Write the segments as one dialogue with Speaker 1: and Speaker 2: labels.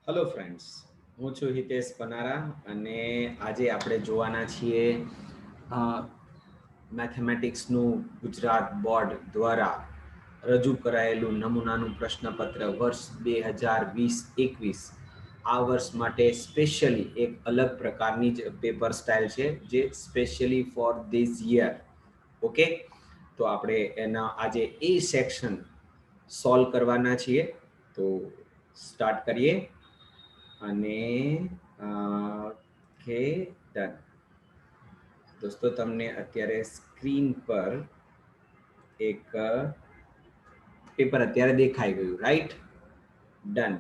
Speaker 1: Hello friends, હું છું હિતેશ પનારા અને આજે આપણે જોવાના છીએ મેથેમેટિક્સનું ગુજરાત બોર્ડ દ્વારા રજૂ કરાયેલું નમૂનાનું પ્રશ્નપત્ર વર્ષ 2020-21 આ વર્ષ માટે સ્પેશિયલી એક અલગ પ્રકારની જ પેપર સ્ટાઇલ છે જે specially for this year. Okay, તો આપણે એના આજે એ સેક્શન સોલ્વ કરવાના છીએ. તો સ્ટાર્ટ કરીએ અને ઓકે ડન. દોસ્તો, તમને અત્યારે સ્ક્રીન પર એક પેપર અત્યારે દેખાઈ ગયું, રાઈટ? ડન.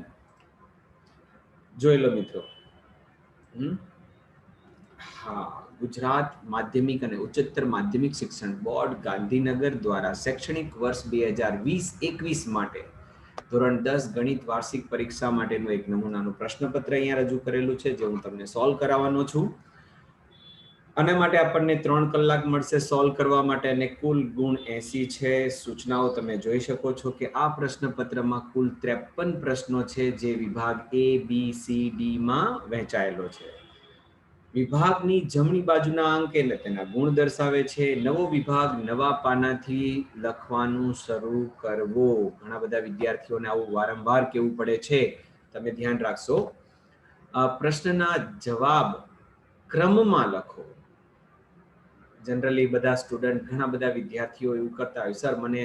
Speaker 1: જોઈ લો મિત્રો. હા, ગુજરાત માધ્યમિક અને ઉચ્ચતર માધ્યમિક શિક્ષણ બોર્ડ ગાંધીનગર દ્વારા શૈક્ષણિક વર્ષ 2020-21 માટે ધોરણ 10 ગણિત વાર્ષિક પરીક્ષા માટેનું એક નમૂનાનું પ્રશ્નપત્ર અહીંયા રજૂ કરેલું છે, જે હું તમને સોલ્વ કરાવવાનો છું. આના માટે આપણને 3 કલાક મળશે સોલ્વ કરવા માટે અને કુલ ગુણ 80 છે. સૂચનાઓ તમે જોઈ શકો છો કે આ પ્રશ્નપત્રમાં કુલ 53 પ્રશ્નો છે, જે વિભાગ A, B, C, D માં વહેંચાયેલો છે. વિભાગની જમણી બાજુના અંક એટલે તેના ગુણ દર્શાવે છે. નવો વિભાગ નવા પાનાથી લખવાનું શરૂ કરવો. ઘણા બધા વિદ્યાર્થીઓને આવું વારંવાર કહેવું પડે છે, તમે ધ્યાન રાખશો. પ્રશ્નના જવાબ ક્રમમાં લખો. જનરલી બધા સ્ટુડન્ટ, ઘણા બધા વિદ્યાર્થીઓ એવું કરતા હોય, સર મને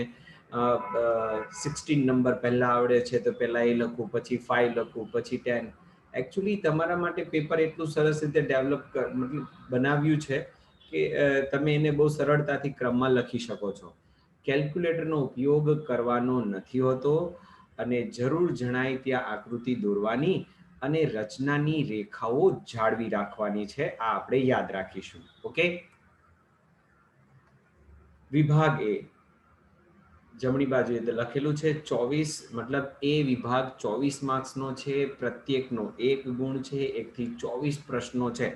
Speaker 1: 16 નંબર પહેલા આવડે છે તો પહેલા એ લખું, પછી 5 લખું, પછી 10. એકચ્યુઅલી તમારા માટે પેપર એટલું સરસ રીતે મતલબ બનાવ્યું છે કે તમે એને બહુ સરળતાથી ક્રમમાં લખી શકો છો. કેલ્ક્યુલેટરનો ઉપયોગ કરવાનો નથી હોતો અને જરૂર જણાય ત્યાં આકૃતિ દોરવાની અને રચનાની રેખાઓ જાળવી રાખવાની છે. આ આપણે યાદ રાખીશું. ઓકે, વિભાગ એ જમણી બાજુએ લખેલું છે 24, મતલબ એ વિભાગ 24 માર્ક્સનો છે. પ્રત્યેકનો 1 ગુણ છે. 1 થી 24 પ્રશ્નો છે,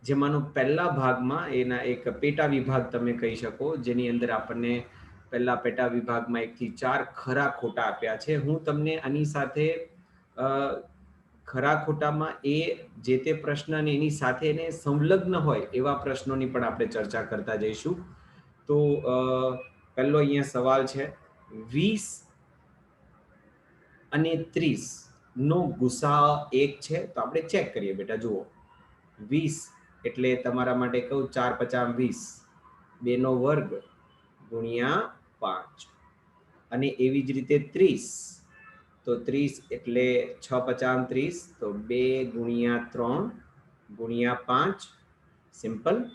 Speaker 1: જેમાંનો પહેલા ભાગમાં એના એક પેટા વિભાગ તમે કહી શકો, જેની અંદર આપણને પહેલા પેટા વિભાગમાં 1 થી 4 ખરા ખોટા આપ્યા છે. હું તમને આની સાથે ખરા ખોટામાં એ જે તે પ્રશ્ન અને એની સાથે એને સંલગ્ન હોય એવા પ્રશ્નોની પણ આપણે ચર્ચા કરતા જઈશું. તો પહેલો અહીંયા સવાલ છે, 20 અને 30 નો ગુસા 1 છે. તો આપણે ચેક કરીએ બેટા. જુઓ, 20 એટલે તમારા માટે કહું 4 50 20, 2 નો વર્ગ ગુણ્યા 5. અને એવી જ રીતે 30, તો 30 એટલે 6 50 30, તો 2 ગુણ્યા 3 ગુણ્યા 5. સિમ્પલ.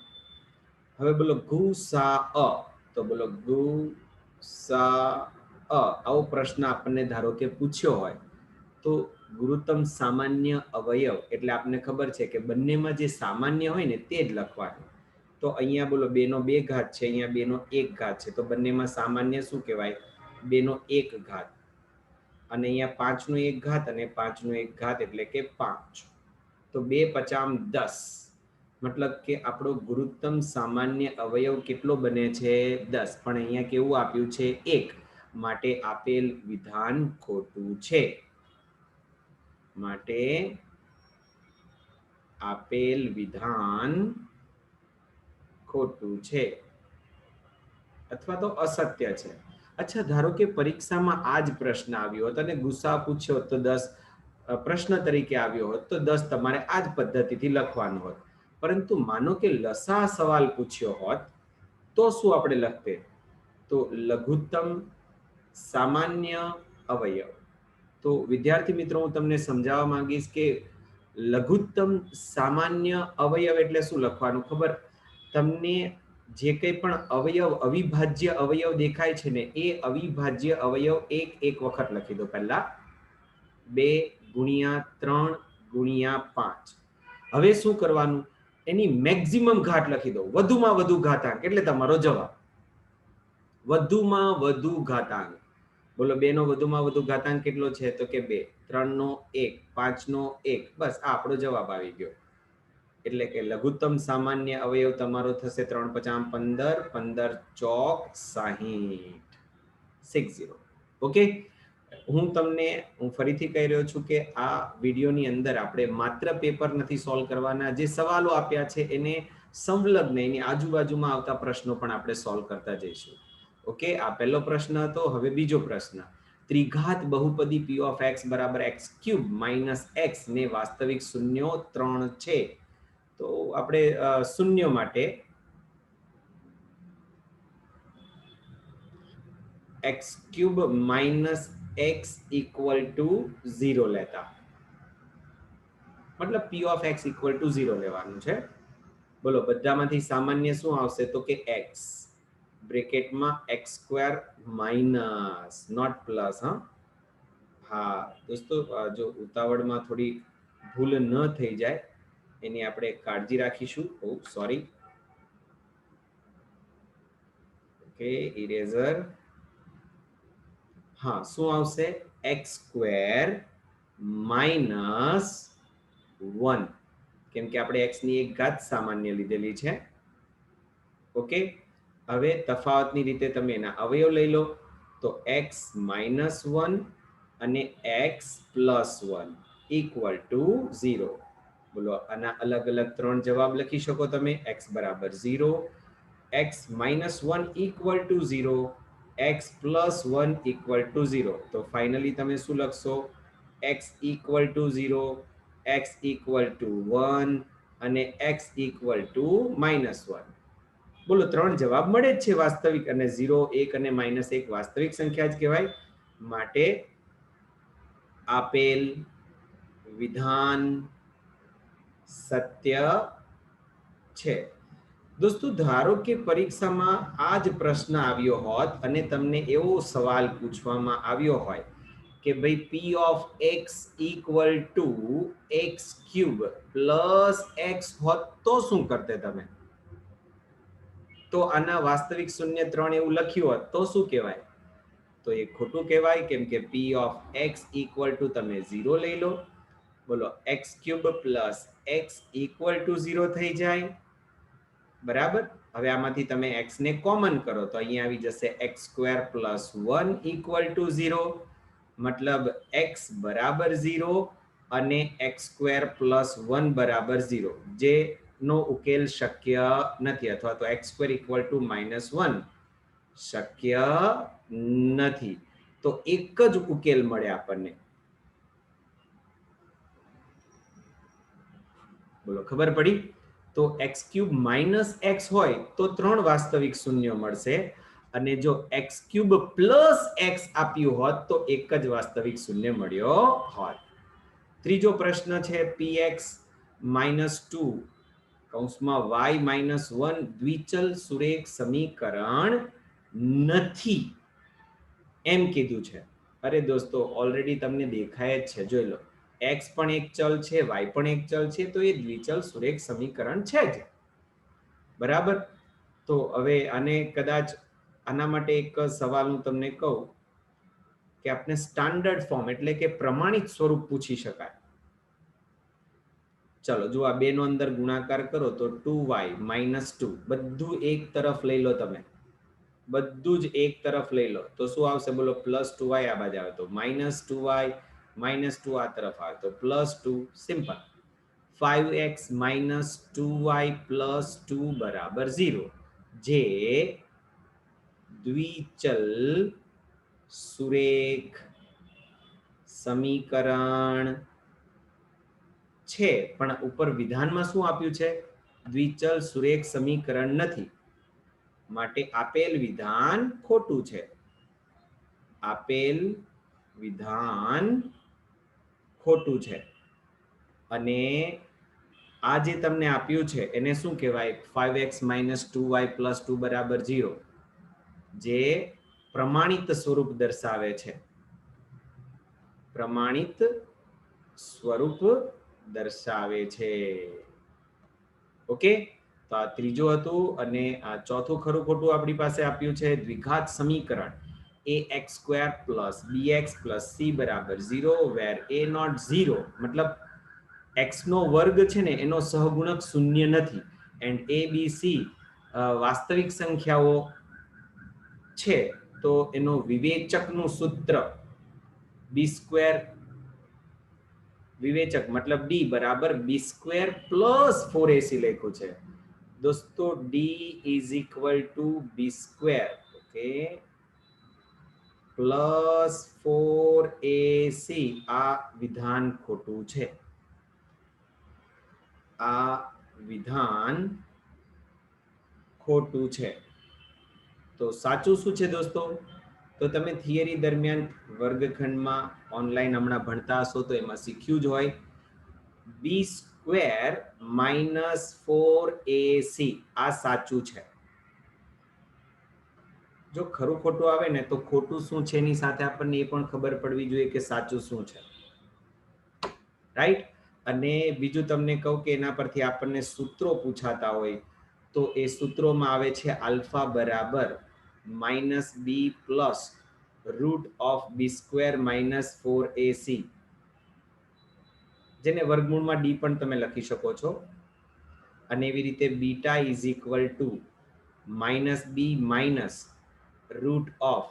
Speaker 1: હવે બોલો ગુસા અ. તો બોલો ગુસા અ. આવો પ્રશ્ન આપણને ધારો કે પૂછ્યો હોય તો ગુરુત્તમ સામાન્ય અવયવ એટલે આપણને ખબર છે કે બંનેમાં જે સામાન્ય હોય ને તે જ લખવાનું. તો અહીંયા બોલો 2 નો 2 ઘાત છે, અહીંયા 2 નો 1 ઘાત છે, તો બંનેમાં સામાન્ય શું કહેવાય? 2 નો 1 ઘાત. અને અહીંયા 5 નો 1 ઘાત અને 5 નો 1 ઘાત એટલે કે 5. તો 2 50 10, મતલબ કે આપણો ગુરુત્તમ સામાન્ય અવયવ કેટલો બને છે? 10. પણ અહીંયા કેવું આપ્યું છે? 1. માટે આપેલ વિધાન ખોટું છે. માટે આપેલ વિધાન ખોટું છે અથવા તો અસત્ય છે. અચ્છા, ધારો કે પરીક્ષામાં આ જ પ્રશ્ન આવ્યો હોત અને ગુસા પૂછ્યો હોત તો 10 પ્રશ્ન તરીકે આવ્યો હોત તો 10 તમારે આ જ પદ્ધતિથી લખવાનું હોત. પરંતુ માનો કે લસા સવાલ પૂછ્યો હોત તો શું આપણે લખતે? તો લઘુત્તમ સામાન્ય અવયવ. તો વિદ્યાર્થી મિત્રો, હું તમને સમજાવવા માંગીશ કે લઘુત્તમ સામાન્ય અવયવ એટલે શું લખવાનું ખબર? તમને જે કંઈ પણ અવયવ, અવિભાજ્ય અવયવ દેખાય છે ને, એ અવિભાજ્ય અવયવ એક વખત લખી દો. પહેલા 2 ગુણ્યા 3 ગુણ્યા 5. હવે શું કરવાનું? એની મેક્સિમમ ઘાત લખી દો, વધુમાં વધુ ઘાતાંક એટલે તમારો જવાબ. વધુમાં વધુ ઘાતાંક. બોલો 2 નો વધુમાં વધુ ઘાતાંક કેટલો છે? તો કે 2. 3 નો 1, 5 નો 1, બસ આ આપણો જવાબ આવી ગયો. એટલે કે લઘુત્તમ સામાન્ય અવયવ તમારો થશે 3 50 15, 15 ચોક 60, 60. ઓકે, હું ફરીથી કહી રહ્યો છું કે આ વિડીયોની અંદર આપણે માત્ર પેપર નથી સોલ્વ કરવાના, જે સવાલો આપ્યા છે એને સંલગ્ન એની આજુબાજુમાં આવતા પ્રશ્નો પણ આપણે સોલ્વ કરતા જઈશું. ઓકે, આ પહેલો પ્રશ્ન હતો. હવે બીજો પ્રશ્ન, ત્રિઘાત બહુપદી p of x બરાબર x³ માઇનસ x ને વાસ્તવિક શૂન્યો 3 છે. તો આપણે શૂન્યો માટે x³ minus x equal to 0 લેતા, મતલબ p of x equal to 0 લેવાનું છે. બોલો બધામાંથી સામાન્ય શું આવશે? તો કે x બ્રેકેટમાં x² માઇનસ નોટ પ્લસ. હા દોસ્તો, જો ઉતાવળમાં થોડી ભૂલ ન થઈ જાય એની આપણે કાળજી રાખીશું. ઓ સોરી. Okay, eraser. હા, શું આવશે? x² માઇનસ 1, કેમ કે આપણે x ની એક ઘાત સામાન્ય લીધેલી છે. ઓકે, હવે તફાવતની રીતે તમે એના અવયવ લઈ લો. તો x માઇનસ 1 અને x પ્લસ 1 ઇક્વલ ટુ 0. બોલો આના અલગ અલગ 3 જવાબ લખી શકો તમે. x બરાબર 0, x minus 1 equal to 0, x plus 1 equal to 0. તો ફાઇનલી તમે શું લખશો? x equal to 0, x equal to 1 અને x ઇક્વલ ટુ માઇનસ 1. બોલો 3 જવાબ મળે જ છે વાસ્તવિક, અને 0, 1 અને -1 વાસ્તવિક સંખ્યા જ કહેવાય. માટે આપેલ વિધાન સત્ય છે. દોસ્તો, ધારો કે પરીક્ષામાં આ જ પ્રશ્ન આવ્યો હોત અને તમને એવો સવાલ પૂછવામાં આવ્યો હોય કે ભાઈ p of x equal to x³ plus x હોત તો શું કરતે તમે? તો આના વાસ્તવિક શૂન્ય 3 એવું લખ્યું હોત તો શું કહેવાય? તો એ ખોટું કહેવાય, કેમ કે p of x equal to તમે 0 લઈ લો. બોલો x³ plus x equal to 0 થઈ જાય. બરાબર. હવે આમાંથી તમે x ને કોમન કરો તો અહીંયા આવી જશે x² પ્લસ 1 ઇક્વલ ટુ 0. મતલબ x બરાબર 0 અને x² પ્લસ 1 બરાબર 0, જે નો ઉકેલ શક્ય નથી, અથવા તો x² ઇક્વલ ટુ -1 શક્ય નથી. તો એક જ ઉકેલ મળે આપણને. બોલો ખબર પડી? તો x³ માઇનસ x હોય તો 3 વાસ્તવિક શૂન્ય મળશે, અને જો x³ પ્લસ x આપ્યું હોત તો એક જ વાસ્તવિક શૂન્ય મળ્યો હોત. ત્રીજો પ્રશ્ન છે px -2 કૌંસમાં y -1 દ્વિચલ સુરેખ સમીકરણ નથી એમ કીધું છે. અરે દોસ્તો, ઓલરેડી તમને દેખાય જ છે, જોઈ લો. x પણ એક ચલ છે, y પણ એક ચલ છે, તો એ દ્વિચલ સુરેખ સમીકરણ છે જ. બરાબર. તો હવે આને કદાચ આના માટે એક સવાલ હું તમને કહું કે આપણે સ્ટાન્ડર્ડ ફોર્મ એટલે કે પ્રમાણિત સ્વરૂપ પૂછી શકાય. ચલો જો આ બે નો અંદર ગુણાકાર કરો તો 2y -2 બધું એક તરફ લઈ લો તમે, બધું જ એક તરફ લઈ લો તો શું આવશે? બોલો +2y આ બાજુ આવે તો -2y, -2 આ તરફ આવે તો +2. સિમ્પલ. 5x - 2y + 2 બરાબર 0, જે દ્વિચલ સુરેખ સમીકરણ છે. પણ ઉપર વિધાનમાં શું આપ્યું છે? દ્વિચલ સુરેખ સમીકરણ નથી. માટે આપેલ વિધાન ખોટું છે. આપેલ વિધાન ખોટું છે. અને આ જે તમને આપ્યું છે એને શું કહેવાય? 5x - 2y + 2 બરાબર 0, જે પ્રમાણિત સ્વરૂપ દર્શાવે છે. પ્રમાણિત સ્વરૂપ દર્શાવે છે. ઓકે, તો આ ત્રીજું હતું. અને આ ચોથું ખરું ખોટું આપણી પાસે આપ્યું છે દ્વિઘાત સમીકરણ ax² + bx + c બરાબર 0 વેર a નોટ 0, મતલબ x નો વર્ગ છે ને એનો સહગુણક શૂન્ય નથી, એન્ડ a b c વાસ્તવિક સંખ્યાઓ છે. તો એનો વિવેચકનું સૂત્ર બી સ્ક્વેર વિવેચક મતલબ ડી બરાબર બી સ્ક્વેર પ્લસ 4ac લખ્યું છે દોસ્તો. D is equal to B square okay plus 4ac. આ વિધાન ખોટું છે. આ વિધાન ખોટું છે. તો સાચું શું છે દોસ્તો? તો તમે થિયરી દરમિયાન વર્ગખંડમાં ઓનલાઈન હમણાં ભણતા હશો તો એમાં શીખ્યું જ હોય. બી સ્ક્વેર માઇનસ 4ac આ સાચું છે. જો ખરું ખોટું આવે ને તો ખોટું શું છે એની સાથે આપણને એ પણ ખબર પડવી જોઈએ કે સાચું શું છે. રાઈટ. અને બીજું તમને કહું કે એના પરથી આપણને સૂત્રો પૂછાતા હોય તો એ સૂત્રોમાં આવે છે આલ્ફા બરાબર minus B plus root of B square minus 4ac, જેને વર્ગમૂળમાં ડી પણ તમે લખી શકો છો. અને એવી રીતે beta is equal to minus B minus root of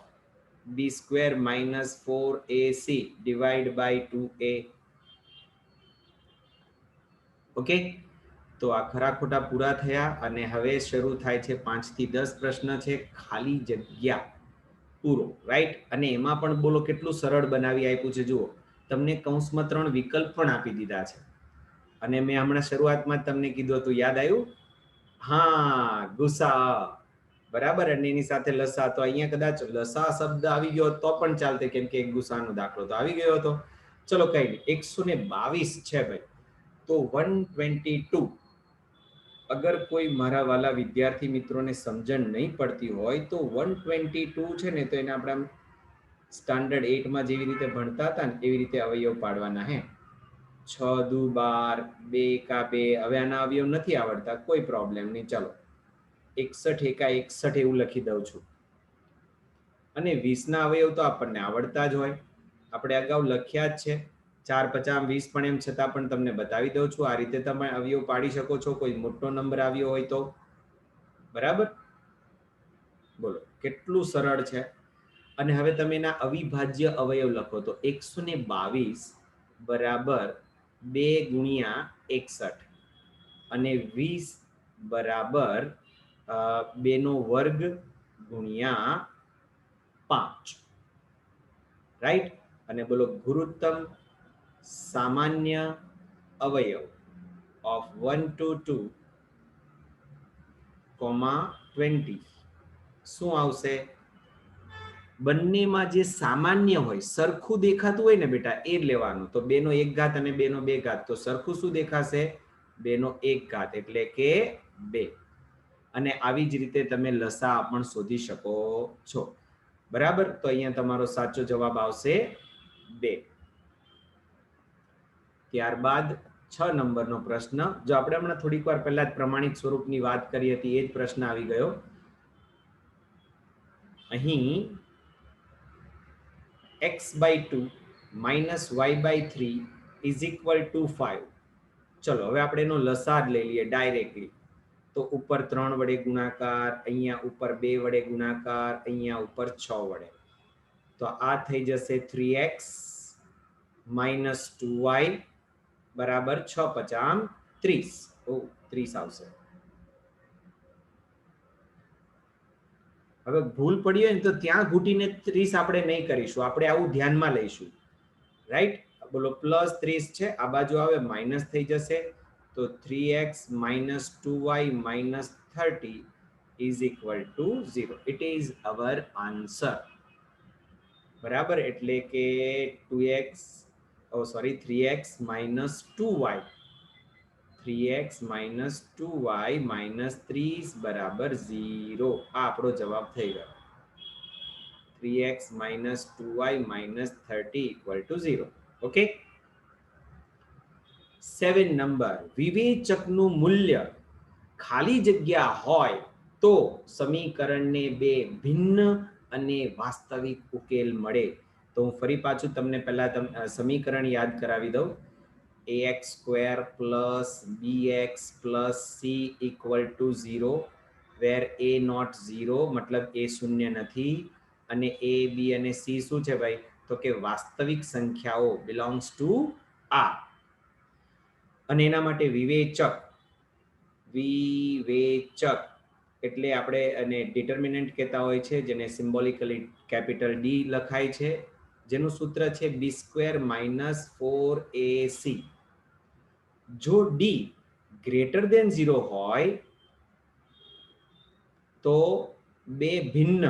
Speaker 1: B square minus 4ac divide by 2a. Okay, તો આ ખરા ખોટા પૂરા થયા અને હવે શરૂ થાય છે 5 થી 10 પ્રશ્ન છે ખાલી જગ્યા પૂરો. રાઈટ. અને એમાં પણ બોલો કેટલું સરળ બનાવી આપ્યું છે. જુઓ, તમને કૌંસમાં 3 વિકલ્પ પણ આપી દીધા છે. અને મેં હમણાં શરૂઆતમાં તમને કીધું હતું, યાદ આવ્યું? હા, ગુસા બરાબર. અને એની સાથે લસા. તો અહીંયા કદાચ લસા શબ્દ આવી ગયો તો પણ ચાલતે, કેમ કે એક ગુસાનો દાખલો તો આવી ગયો હતો. ચલો કઈ નહીં, 122 છે ભાઈ. તો 122, અગર કોઈ મારા વાલા વિદ્યાર્થી મિત્રોને સમજણ નહીં પડતી હોય તો 122 છે ને, તો એને આપણે સ્ટાન્ડર્ડ 8માં જેવી રીતે ભણતા હતા ને એવી રીતે અવયવ પાડવાના. હે 6 દુ 12, 2 એકા 2. હવે આના અવયવ નથી આવડતા, કોઈ પ્રોબ્લેમ નહીં. ચાલો 61 એકા 61 એવું લખી દઉં છું. અને 20 ના અવયવ તો આપણને આવડતા જ હોય, આપણે અગાઉ લખ્યા જ છે. 4 50 20, પણ એમ છતાં પણ તમને બતાવી દઉં છું. આ રીતે તમે અવયવ પાડી શકો છો કોઈ મોટો નંબર આવ્યો હોય તો. બરાબર, બોલો કેટલું સરળ છે. અને હવે તમે એના અવિભાજ્ય અવયવ લખો તો 122 બરાબર 2 ગુણ્યા 61 અને 20 બરાબર 2 નો વર્ગ ગુણ્યા 5. રાઈટ. અને બોલો ગુરુત્તમ સામાન્ય અવયવ ઓફ 122, 20 શું આવશે? બંનેમાં જે સામાન્ય હોય, સરખું દેખાતું હોય ને બેટા, એ લેવાનું. તો 2 નો 1 ઘાત અને 2 નો 2 ઘાત, તો સરખું શું દેખાશે? 2 નો 1 ઘાત એટલે કે 2. અને આવી જ રીતે તમે લસા પણ શોધી શકો છો. બરાબર. તો અહીંયા તમારો સાચો જવાબ આવશે 2. ત્યારબાદ 6 નંબરનો પ્રશ્ન. જો આપણે હમણાં થોડીક વાર પહેલા જ પ્રમાણિત સ્વરૂપની વાત કરી હતી, એ જ પ્રશ્ન આવી ગયો. અહીં x/2 minus y/3 is equal to 5. ચલો હવે આપણે એનો લસા જ લઈ લઈએ ડાયરેક્ટલી. તો ઉપર 3 વડે ગુણાકાર, અહીંયા ઉપર 2 વડે ગુણાકાર, અહીંયા ઉપર 6 વડે. તો આ થઈ જશે 3x minus 2y બરાબર 6 50 30. 30 આવશે. હવે ભૂલ પડી હોય ને તો ત્યાં ઘૂટીને 30 આપણે નહીં કરીશું, આપણે આવું ધ્યાનમાં લઈશું. રાઈટ. બોલો પ્લસ 30 છે, આ બાજુ આવે માઇનસ થઈ જશે. તો 3x minus 2y minus 30 is equal to 0. It is our answer. બરાબર. એટલે કે 3x minus 2y 3x minus 2y minus 30 બરાબર 0. આ આપણો જવાબ થઈ ગયો. 3x minus 2y minus 30 equal to 0. Okay. 7 number. વિવેચકનું મૂલ્ય ખાલી જગ્યા હોય તો સમીકરણને બે ભિન્ન અને વાસ્તવિક ઉકેલ મળે. તો હું ફરી પાછું તમને પહેલા સમીકરણ યાદ કરાવી દઉં. ax square plus bx plus c equal to 0, where a not 0 મતલબ a શૂન્ય નથી અને a b અને c શું છે ભાઈ? તો કે વાસ્તવિક સંખ્યાઓ બિલોંગ્સ ટુ આ. અને એના માટે વિવેચક એટલે આપણે અને ડિટર્મિનન્ટ કહેતા હોય છે, જેને સિમ્બોલિકલી કેપિટલ ડી લખાય છે, જેનું સૂત્ર છે b² - 4ac. જો ડી ગ્રેટર દેન 0 હોય તો બે ભિન્ન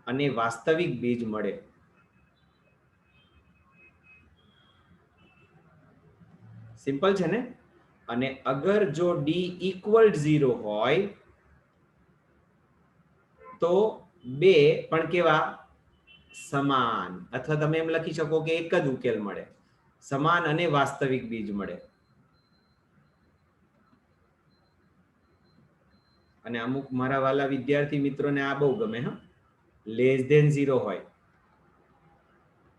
Speaker 1: અને વાસ્તવિક બીજ મળે. સિમ્પલ છે ને. અને અગર જો ડી ઇક્વલ 0 હોય તો બે પણ કેવા સમાન, અથવા તમે એમ લખી શકો કે એક જ ઉકેલ મળે, સમાન અને વાસ્તવિક બીજ મળે. અને અમુક મારા વાલા વિદ્યાર્થી મિત્રોને આ બહુ ગમે, હા, લેસ ધેન 0 હોય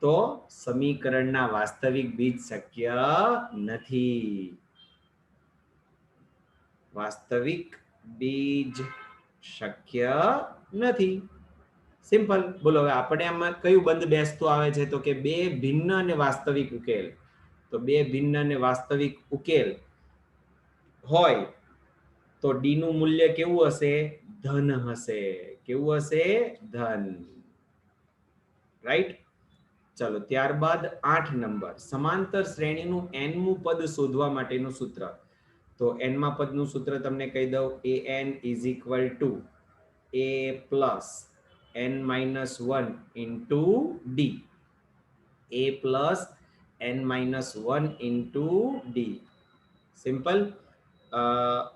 Speaker 1: તો સમીકરણના વાસ્તવિક બીજ શક્ય નથી. વાસ્તવિક બીજ શક્ય નથી. સિમ્પલ. બોલો હવે આપણે આમાં કયું બંધ બેસતું આવે છે, તો કે બે ભિન્ન અને વાસ્તવિક ઉકેલ. તો બે ભિન્ન અને વાસ્તવિક ઉકેલ હોય તો ડી નું મૂલ્ય કેવું હશે? ધન હશે. કેવું હશે? ધન. રાઈટ. ચલો ત્યારબાદ 8 નંબર, સમાંતર શ્રેણીનું n મું પદ શોધવા માટેનું સૂત્ર. તો n માં પદનું સૂત્ર તમને કહી દઉં, an = a plus n-1 into D. a plus n-1 into D. Simple.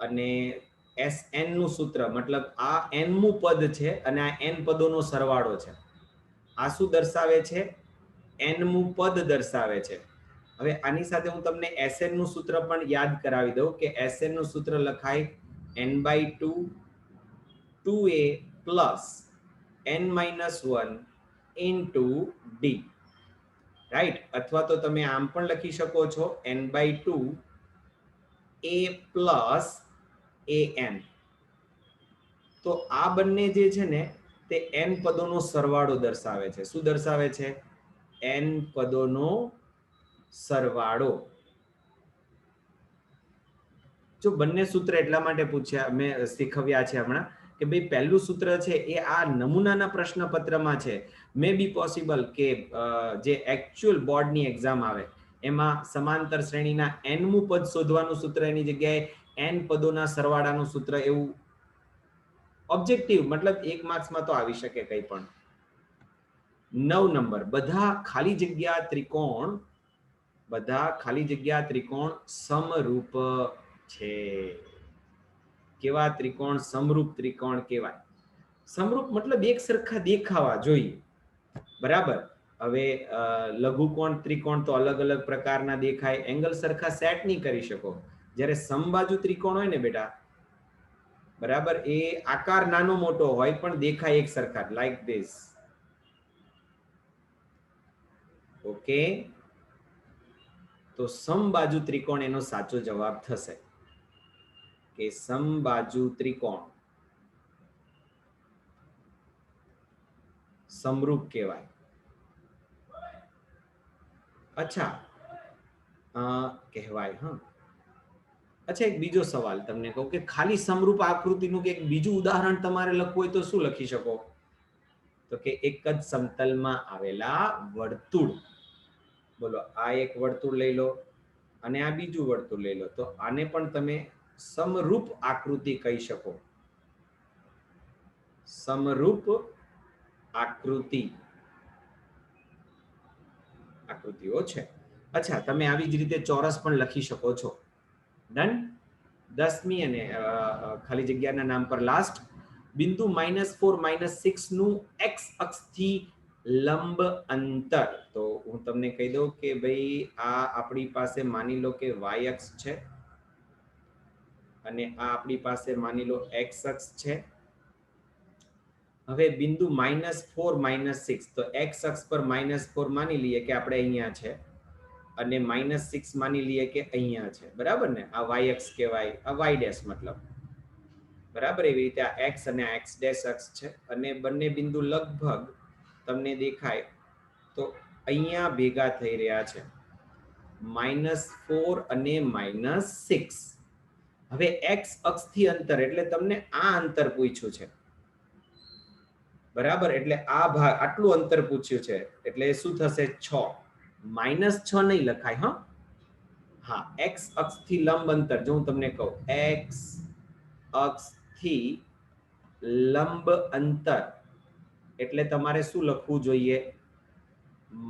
Speaker 1: અને Sn નું સૂત્ર, મતલબ આ n મું પદ છે અને આ n પદોનો સરવાળો છે. આ શું દર્શાવે છે? n મું પદ દર્શાવે છે. હવે આની સાથે હું તમને Sn નું સૂત્ર પણ યાદ કરાવી દઉં કે Sn નું સૂત્ર લખાય n/2 2a plus n-1 into D. Right. અથવા તો તમે આમ પણ લખી શકો છો n/2 a પ્લસ an. તો આ બંને જે છે ને તે n પદોનો સરવાળો દર્શાવે છે. શું દર્શાવે છે? n પદોનો સરવાળો. જો બંને સૂત્ર એટલા માટે પૂછ્યા, મેં શીખવ્યા છે હમણાં, કે ભાઈ પહેલું સૂત્ર છે એ આ નમૂનાના પ્રશ્નપત્રમાં છે. મે બી પોસિબલ કે જે એકચ્યુઅલ બોર્ડની એક્ઝામ આવે એમાં સમાંતર શ્રેણીના n મું પદ શોધવાનું સૂત્ર એની જગ્યાએ n પદોના સરવાળાનું સૂત્ર, એવું ઓબ્જેક્ટિવ, મતલબ 1 માર્ક્સમાં તો આવી શકે કંઈ પણ. 9 નંબર, બધા ખાલી જગ્યા ત્રિકોણ સમરૂપ છે. કેવા ત્રિકોણ? સમરૂપ ત્રિકોણ કહેવાય. સમરૂપ મતલબ એક સરખા દેખાવા જોઈએ. બરાબર. હવે લઘુકોણ ત્રિકોણ તો અલગ અલગ પ્રકારના દેખાય, એંગલ સરખા સેટ નહીં કરી શકો. જ્યારે સમબાજુ ત્રિકોણ હોય ને બેટા, બરાબર, એ આકાર નાનો મોટો હોય પણ દેખાય એક સરખા, લાઈક ધીસ. ઓકે. તો સમબાજુ ત્રિકોણ એનો સાચો જવાબ થશે કે સમબાજુ ત્રિકોણ સમરૂપ કહેવાય. અચ્છા, કહેવાય. હા. અચ્છા, એક બીજો સવાલ તમને કહું કે ખાલી સમરૂપ આકૃતિનું કે એક બીજું ઉદાહરણ તમારે લખવું હોય તો શું લખી શકો? તો કે એક જ સમતલમાં આવેલા વર્તુળ. બોલો, આ એક વર્તુળ લઈ લો અને આ બીજું વર્તુળ લઈ લો, તો આને પણ તમે સમરૂપ આકૃતિ કહી શકો. સમરૂપ આકૃતિઓ છે. અચ્છા, તમે આવી જ રીતે ચોરસ પણ લખી શકો છો. ડન. 10મી અને ખાલી જગ્યાના નામ પર લાસ્ટ બિંદુ -4 - 6 નું x અક્ષથી લંબ અંતર. તો હું તમને કહી દઉં કે ભાઈ આ આપણી પાસે માની લો કે y અક્ષ છે અને આ આપણી પાસે માની લો x અક્ષ છે. હવે બિંદુ -4 - 6, તો x અક્ષ પર -4 માની લઈએ કે આપણે અહીંયા છે અને -6 માની લઈએ કે અહીંયા છે. બરાબર ને? આ y અક્ષ કહેવાય, આ y ડેશ મતલબ. બરાબર. એવી રીતે આ x અને આ x ડેશ અક્ષ છે અને બંને બિંદુ લગભગ તમને દેખાય તો અહીંયા ભેગા થઈ રહ્યા છે -4 અને -6. હવે x અક્ષથી અંતર એટલે તમને આ અંતર પૂછ્યું છે, બરાબર? એટલે આ ભાગ આટલું અંતર પૂછ્યું છે એટલે શું થશે? 6. -6 નહીં લખાય, હા, x અક્ષથી લંબ અંતર. જો હું તમને કહું x અક્ષથી લંબ અંતર એટલે તમારે શું લખવું જોઈએ?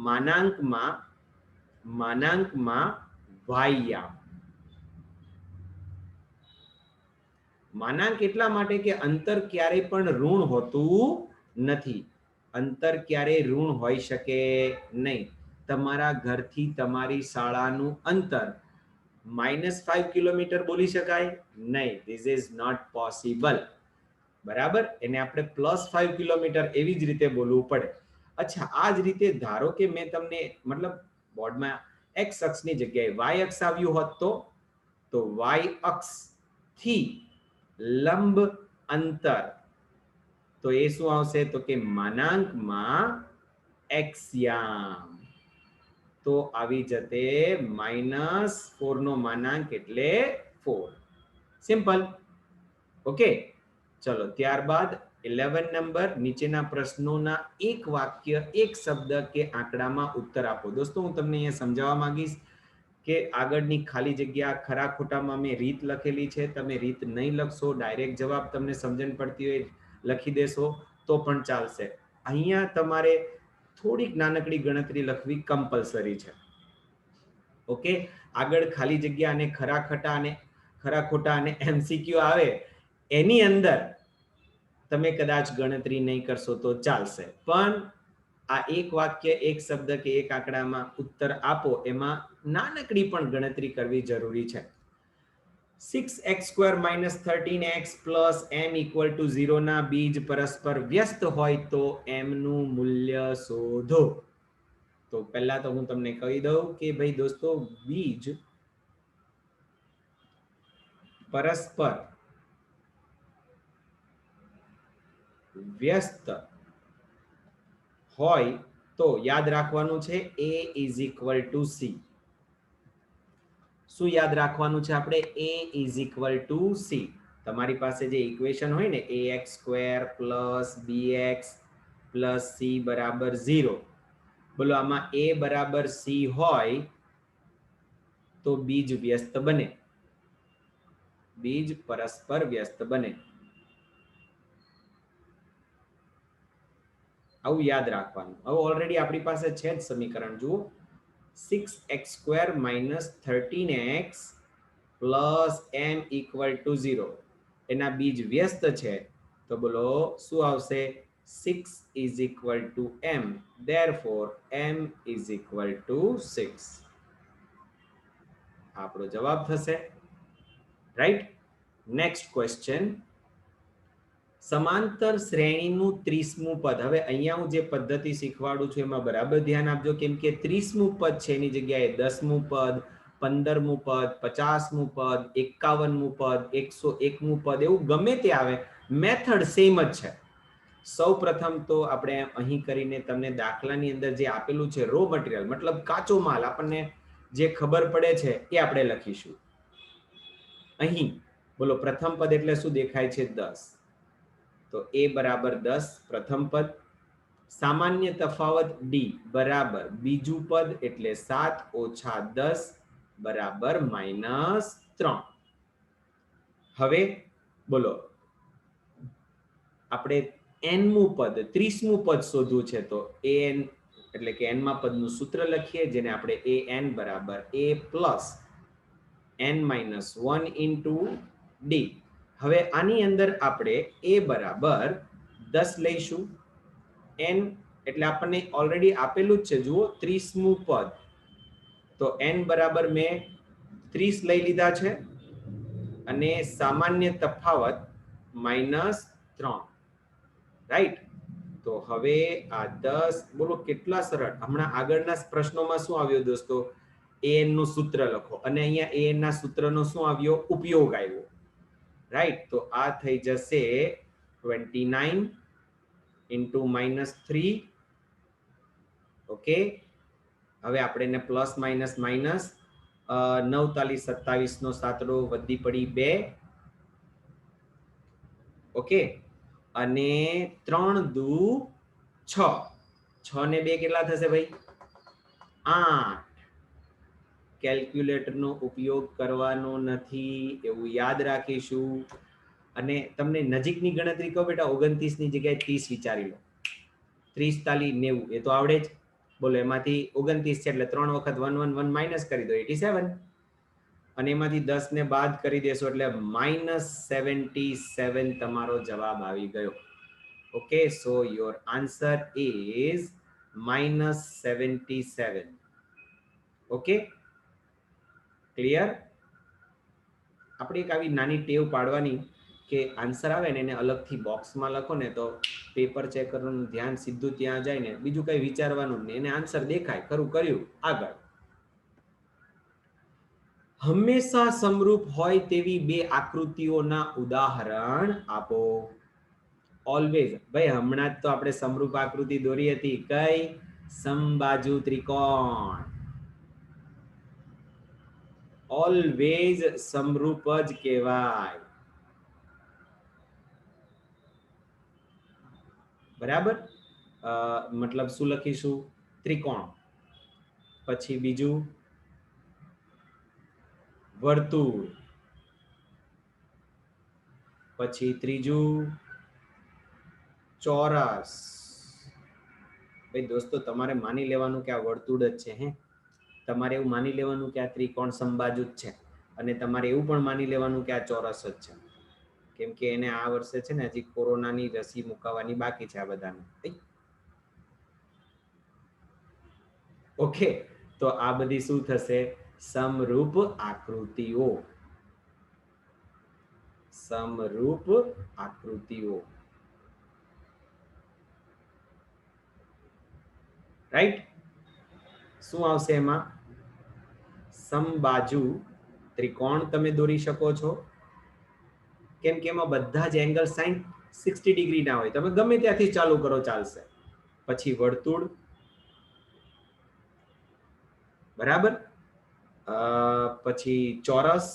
Speaker 1: માનાંકમાં વાયયામ. માનાંક એટલા માટે કે અંતર ક્યારેય પણ ઋણ હોતું નથી. અંતર ક્યારેય ઋણ હોઈ શકે નહીં. તમારા ઘરથી તમારી શાળાનું અંતર -5 કિલોમીટર બોલી શકાય નહીં. ધીસ ઇઝ નોટ પોસિબલ, બરાબર? એને આપણે +5 કિલોમીટર એવી જ રીતે બોલવું પડે. અચ્છા, આ જ રીતે ધારો કે મેં તમને મતલબ બોર્ડમાં x અક્ષની જગ્યાએ y અક્ષ આવ્યું હોત તો y અક્ષથી લંબ અંતર તો એ શું આવશે? તો કે માનાંકમાં xયામ. તો આવી જતે -4 નો માનાંક એટલે 4. સિમ્પલ. ઓકે, ચલો ત્યારબાદ 11 નંબર, નીચેના પ્રશ્નોના એક વાક્ય, એક શબ્દ કે આંકડામાં ઉત્તર આપો. દોસ્તો, હું તમને અહીંયા સમજાવવા માંગીશ કે આગળની ખાલી જગ્યા ખરા ખોટામાં મેં રીત લખેલી છે. તમે રીત નહીં લખશો, ડાયરેક્ટ જવાબ તમને સમજણ પડતી હોય લખી દેશો તો પણ ચાલશે. અહીંયા તમારે થોડીક નાનકડી ગણતરી લખવી કમ્પલસરી છે. ઓકે, આગળ ખાલી જગ્યા અને ખરા ખોટા અને MCQ આવે એની અંદર તમે કદાચ ગણતરી નહીં કરશો તો ચાલશે, પણ આ એક વાક્ય, એક શબ્દ કે એક આંકડામાં ઉત્તર આપો એમાં નાનકડી પણ ગણતરી કરવી જરૂરી છે. 6x² - 13x + m = 0 ના બીજ પરસ્પર વ્યસ્ત હોય તો m નું મૂલ્ય શોધો. તો પહેલા તો હું તમને કહી દઉં કે ભાઈ દોસ્તો, બીજ પરસ્પર વ્યસ્ત હોય તો યાદ રાખવાનું છે a = c. શું યાદ રાખવાનું છે આપણે? a = c. તમારી પાસે જે ઇક્વેશન હોય ને ax² + bx + c = 0, બોલો આમાં a = c હોય તો બીજ વ્યસ્ત બને, બીજ પરસ્પર વ્યસ્ત બને. આવું યાદ રાખવાનું. હવે ઓલરેડી આપણી પાસે છે જ સમીકરણ. જુઓ, 6x² - 13x + m = 0. એના બીજ વ્યસ્ત છે તો બોલો શું આવશે? 6 = m, therefore m = 6. આપણો જવાબ થશે. રાઈટ. નેક્સ્ટ ક્વેશ્ચન, સમાંતર શ્રેણીનું 30મું પદ. હવે અહીંયા હું જે પદ્ધતિ શીખવાડું છું એમાં બરાબર ધ્યાન આપજો, કેમ કે 30મું પદ છે એની જગ્યાએ 10મું પદ, 15મું પદ, 50મું પદ, 51મું પદ, 101મું પદ એવું ગમે તે આવે, મેથડ સેમ જ છે. સૌ પ્રથમ તો આપણે અહીં કરીને તમને દાખલાની અંદર જે આપેલું છે રો મટીરિયલ મતલબ કાચો માલ, આપણને જે ખબર પડે છે એ આપણે લખીશું. અહીં બોલો પ્રથમ પદ એટલે શું દેખાય છે? 10. તો a = 10 પ્રથમ પદ. સામાન્ય તફાવત d બરાબર બીજું પદ એટલે 7 - 10 = -3. હવે બોલો આપણે n મું પદ 30મું પદ શોધવું છે તો an એટલે કે n માં પદનું સૂત્ર લખીએ, જેને આપણે an = a + n - 1 * d. હવે આની અંદર આપણે a = 10 લઈશું. n એટલે આપણને ઓલરેડી આપેલું જ છે. જુઓ 30મું પદ તો n બરાબર મેં 30 લઈ લીધા છે અને સામાન્ય તફાવત -3. રાઈટ. તો હવે આ 10 બોલો કેટલા સરળ. હમણાં આગળના પ્રશ્નોમાં શું આવ્યો દોસ્તો? an નું સૂત્ર લખો અને અહીંયા an ના સૂત્રનો શું આવ્યો? ઉપયોગ આવ્યો. રાઈટ. તો આ થઈ જશે 29 × -3 ઓકે, હવે આપણે એને પ્લસ માઇનસ માઇનસ 9 તાલી 27 નો સાતડો વધી પડી 2, ઓકે, અને 3 દુ 6, 6 ને 2 કેટલા થશે ભાઈ? 8. કેલ્ક્યુલેટરનો ઉપયોગ કરવાનો નથી એવું યાદ રાખીશું. અને તમને નજીકની ગણતરી કહો બેટા, 29 ની જગ્યાએ 30 વિચારી લો. 30 તાલી 90 એ તો આવડે જ. બોલો, એમાંથી 29 છે એટલે 3 વખત 1 1 1 માઇનસ કરી દો, 87. અને એમાંથી 10 ને બાદ કરી દેશો એટલે -77 તમારો જવાબ આવી ગયો. Okay, so your answer is -77. Okay, clear? આપણે એક આવી નાની ટેવ પાડવાની કે આન્સર આવે ને એને અલગથી બોક્સમાં લખો ને તો પેપર ચેકરનું ધ્યાન સીધું ત્યાં જાય ને, બીજું કઈ વિચારવાનું નહીં, એને આન્સર દેખાય, ખરું કર્યું, આગળ. હંમેશા સમરૂપ હોય તેવી બે આકૃતિઓના ઉદાહરણ આપો. ઓલવેઝ ભાઈ, હમણાં જ તો આપણે સમરૂપ આકૃતિ દોરી હતી, કઈ? સમબાજુ ત્રિકોણ. ઓલવેઝ સમરૂપ જ કહેવાય, બરાબર? મતલબ શું લખીશું? ત્રિકોણ. પછી બીજું વર્તુળ. પછી ત્રીજું ચોરસ. ભાઈ દોસ્તો, તમારે માની લેવાનું કે આ વર્તુળ જ છે. હે, તમારે એવું માની લેવાનું કે આ ત્રિકોણ સમબાજુ જ છે, અને તમારે એવું પણ માની લેવાનું કે આ ચોરસ જ છે, કેમ કે એને આ વર્ષે છે ને હજી કોરોનાની રસી મુકાવવાની બાકી છે આ બધાને. ઓકે, તો આ બધી શું થશે? સમરૂપ આકૃતિઓ. સમરૂપ આકૃતિઓ, રાઈટ? શું આવશે એમાં? સમબાજુ ત્રિકોણ તમે દોરી શકો છો, કેમ કે એમાં બધા જ એંગલ 60 ડિગ્રી ના હોય, તમે ગમે ત્યાંથી ચાલુ કરો ચાલશે. પછી વર્તુળ, બરાબર? પછી ચોરસ.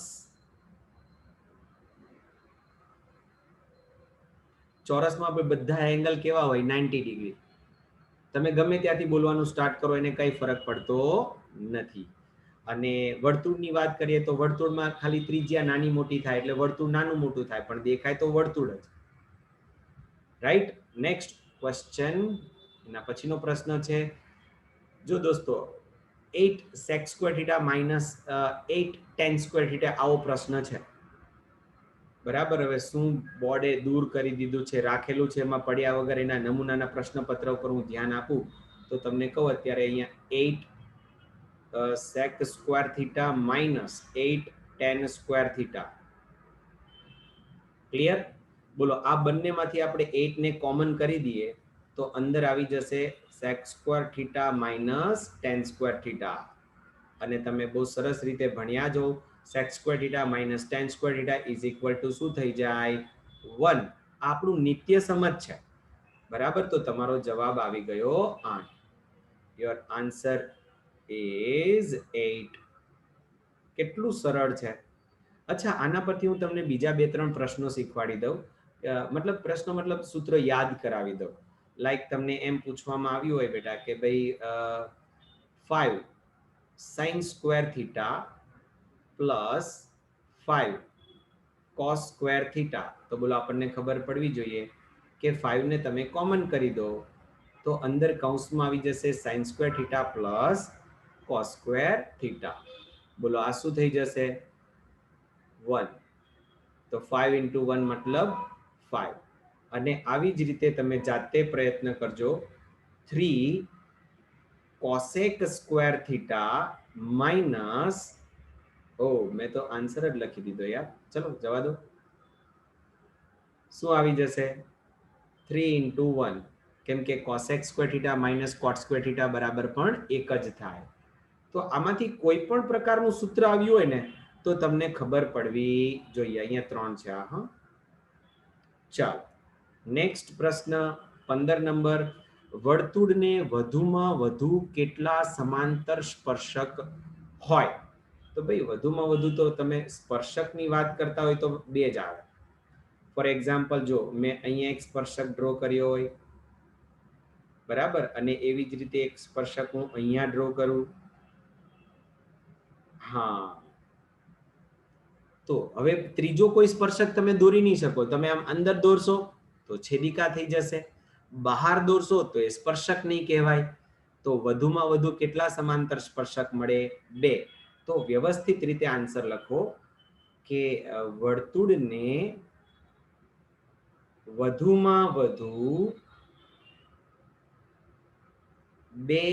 Speaker 1: ચોરસમાં બધા એંગલ કેવા હોય? 90 ડિગ્રી. તમે ગમે ત્યાંથી બોલવાનું સ્ટાર્ટ કરો, એને કઈ ફરક પડતો નથી. અને વર્તુળની વાત કરીએ તો વર્તુળમાં ખાલી ત્રિજ્યા નાની મોટી થાય એટલે વર્તુળ નાનું મોટું થાય, પણ દેખાય તો વર્તુળ જ, રાઈટ? નેક્સ્ટ ક્વેશ્ચન, એના પછીનો પ્રશ્ન છે, જો દોસ્તો 8 sec square theta minus 8 tan square theta આવો પ્રશ્ન છે, બરાબર? હવે શું બોર્ડે દૂર કરી દીધું છે, રાખેલું છે, એમાં પડ્યા વગર એના નમૂનાના પ્રશ્નપત્ર ઉપર હું ધ્યાન આપું તો તમને કહું, અત્યારે અહીંયા 8 sec square theta minus 8 tan square theta. Clear? બોલો, આ બંનેમાંથી આપણે 8 ને કોમન કરી દઈએ તો અંદર આવી જશે sec square theta minus tan square theta. અને તમે બહુ સરસ રીતે ભણ્યા જો, sec square theta minus tan square theta is equal to શું થઈ જાય? 1. આપણું નિત્ય સમજ છે, બરાબર? તો તમારો જવાબ આવી ગયો 8. Your answer is 8. કેટલું સરળ છે. અચ્છા, આના પરથી હું તમને બીજા 2-3 પ્રશ્નો શીખવાડી દઉં, મતલબ પ્રશ્નો મતલબ સૂત્ર યાદ કરાવી દઉં. લાઈક તમને એમ પૂછવામાં આવ્યું હોય બેટા કે ભાઈ 5 sin square theta plus 5 cos square theta. તો બોલો, આપણને ખબર પડવી જોઈએ કે 5 ને તમે કોમન કરી દો તો અંદર કૌંસમાં આવી જશે sin square theta plus cos square theta. બોલો, આ શું થઈ જશે? 1. તો 5 into 1 મતલબ 5. અને આવી જ રીતે તમે જાતે પ્રયત્ન કરજો. 3 cosec square theta minus, મેં તો આન્સર જ લખી દીધો યાર, ચલો જવા દો. શું આવી જશે? 3 into 1, કેમ કે cosec square theta minus cot square theta બરાબર પણ એક જ થાય. તો આમાંથી કોઈ પણ પ્રકારનું સૂત્ર આવ્યું હોય ને તો તમને ખબર પડવી જોઈએ. અહીંયા 3 છે. હા, ચાલો નેક્સ્ટ પ્રશ્ન 15 નંબર. વર્તુળને વધુમાં વધુ કેટલા સમાંતર સ્પર્શક હોય? તો ભાઈ વધુમાં વધુ તો તમે સ્પર્શકની વાત કરતા હોય તો બે જ આવે. ફોર એક્ઝામ્પલ, જો મેં અહીંયા એક સ્પર્શક ડ્રો કર્યો હોય, બરાબર, અને એવી જ રીતે એક સ્પર્શક હું અહીંયા ડ્રો કરું. હા, તો હવે ત્રીજો કોઈ સ્પર્શક તમે દોરી નહીં શકો. તમે આમ અંદર દોરશો તો છેદિકા થઈ જશે, બહાર દોરશો તો એ સ્પર્શક નહીં કહેવાય. તો વધુમાં વધુ કેટલા સમાંતર સ્પર્શક મળે? 2. તો વ્યવસ્થિત રીતે આન્સર લખો કે વર્તુળને વધુમાં વધુ 2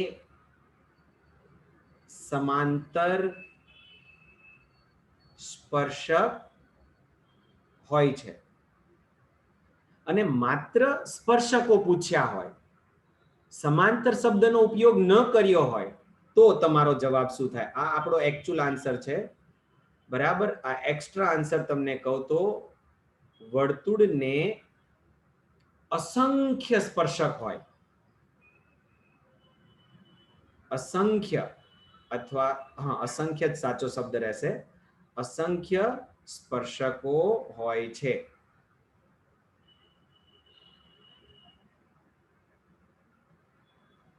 Speaker 1: સમાંતર સ્પર્શક હોય છે, અને માત્ર સ્પર્શકો પૂછ્યા હોય, સમાંતર શબ્દનો ઉપયોગ ન કર્યો હોય, તો તમારો જવાબ શું થાય? આ આપણો એકચ્યુઅલ આન્સર છે, બરાબર. આ એક્સ્ટ્રા આન્સર તમને કહું તો વર્તુળને અસંખ્ય સ્પર્શક હોય, અસંખ્ય, અથવા હા, અસંખ્ય જ સાચો શબ્દ રહેશે, અસંખ્ય સ્પર્શકો હોય છે.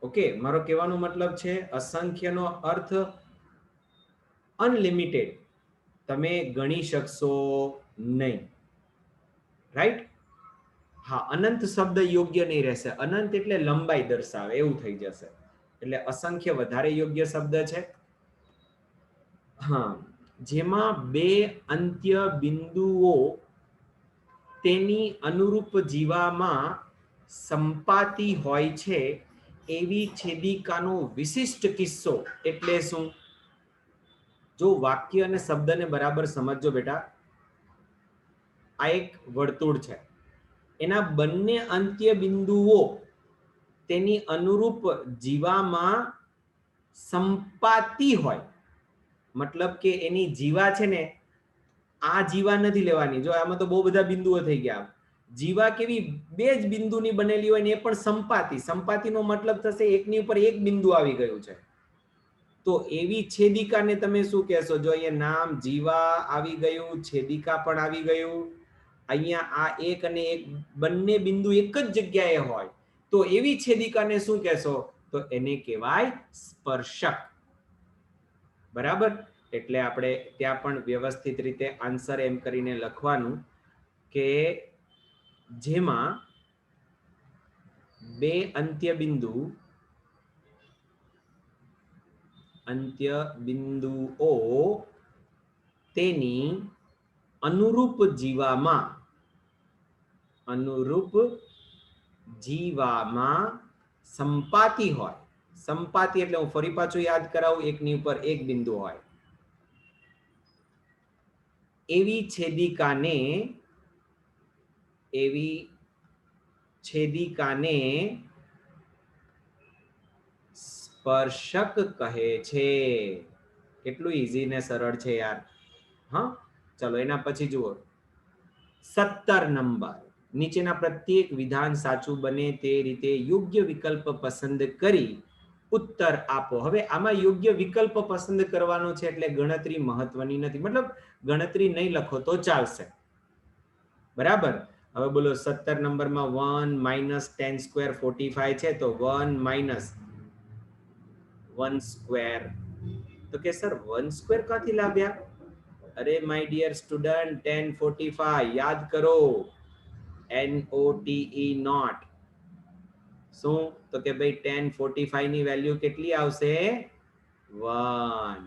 Speaker 1: ઓકે, મારો કહેવાનો મતલબ છે અસંખ્યનો અર્થ અનલિમિટેડ, તમે ગણી શકશો નહીં, રાઈટ? હા, અનંત શબ્દ યોગ્ય નહીં રહેશે. અનંત એટલે લંબાઈ દર્શાવે એવું થઈ જશે, એટલે અસંખ્ય વધારે યોગ્ય શબ્દ છે. હા, જેમાં 2 અંત્ય બિંદુઓ તેની અનુરૂપ જીવામાં સંપાતી હોય છે, એવી છેદિકાનો વિશિષ્ટ કિસ્સો એટલે શું? જો વાક્ય અને શબ્દને બરાબર સમજજો બેટા. આ એક વર્તુળ છે, એના બંને અંત્ય બિંદુઓ તેની અનુરૂપ જીવામાં સંપાતી હોય, મતલબ કે એની જીવા છે ને, આ જીવા નથી લેવાની. જો આમાં તો બહુ બધા બિંદુઓ થઈ ગયા. જીવા કેવી? 2 જ બિંદુની બનેલી હોય ને એ પણ સંપાતી. સંપાતીનો મતલબ થશે એકની ઉપર એક બિંદુ આવી ગયું છે. તો એવી છેદિકાને તમે શું કહેશો? જો અહીંયા નામ જીવા આવી ગયું, છેદિકા પણ આવી ગયું, અહીંયા આ એક અને એક બંને બિંદુ એક જ જગ્યાએ હોય, તો એવી છેદિકાને શું કહેશો? તો એને કહેવાય સ્પર્શક, બરાબર. એટલે આપણે ત્યાં પણ વ્યવસ્થિત રીતે આન્સર એમ કરીને લખવાનું કે જેમાં 2 અંત્ય બિંદુઓ તેની અનુરૂપ જીવામાં સંપાતી હોય. સંપાતી એટલે હું ફરી પાછું યાદ કરાવું, એકની ઉપર એક બિંદુ હોય, એવી છેદિકાને સ્પર્શક કહે છે. કેટલું ઈઝી ને સરળ છે યાર. હા, ચલો એના પછી જુઓ 17 નંબર. નીચેના પ્રત્યેક વિધાન સાચું બને તે રીતે યોગ્ય વિકલ્પ પસંદ કરી ઉત્તર આપો. હવે આમાં યોગ્ય વિકલ્પ પસંદ કરવાનો છે, એટલે ગણતરી મહત્વની નથી, મતલબ ગણતરી નહીં લખો તો ચાલશે, બરાબર. હવે બોલો 17 નંબરમાં 1 - 10 સ્ક્વેર 45 છે, તો 1 - 1 સ્ક્વેર. તો કે સર 1 સ્ક્વેર ક્યાંથી લાવ્યા? અરે માય ડિયર સ્ટુડન્ટ, 10 45 યાદ કરો, NOTE નોટ. શું? તો કે ભાઈ 10 45 ની વેલ્યુ કેટલી આવશે? 1.